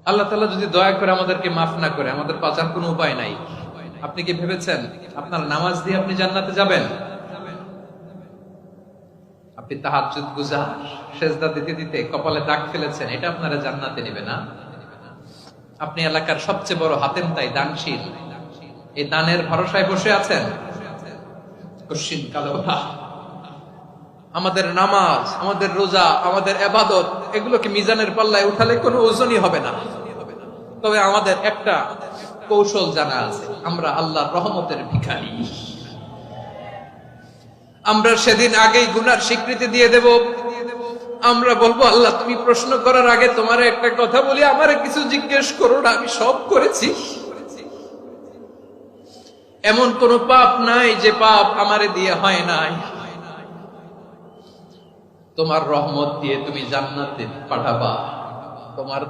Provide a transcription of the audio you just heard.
আল্লাহ তাআলা যদি দয়া করে আমাদেরকে মাফ না করে, আমাদের বাঁচার কোনো উপায় নাই। আপনি কি ভেবেছেন আপনার নামাজ দিয়ে আপনি জান্নাতে যাবেন? আপনি তাহাজ্জুদ গুজার, সেজদা দিতে দিতে কপালে দাগ ফেলেছেন, এটা আপনারা জান্নাতে নেবে না। আপনি এলাকার সবচেয়ে বড় হাতেম তাই দানশীল, এই দানের ভরসায় বসে আছেন। কশিন কালো কথা। আমাদের নামাজ, আমাদের রোজা, আমাদের ইবাদত, এগুলোকে মিজানের পাল্লায় উঠালে কোনো ওজনই হবে না। তবে আমাদের একটা কৌশল জানা আছে, আমরা আল্লাহর রহমতের ভিখারি। আমরা সেদিন আগেই গুনার স্বীকৃতি দিয়ে দেব। আমরা বলবো, আল্লাহ তুমি প্রশ্ন করার আগে তোমার একটা কথা বলি, আমারে কিছু জিজ্ঞেস করো না, আমি সব করেছি। এমন কোন পাপ নাই যে পাপ আমারে দিয়ে হয় নাই। তোমার রহমত দিয়ে তুমি জান্নাতে পাঠাবা। তোমার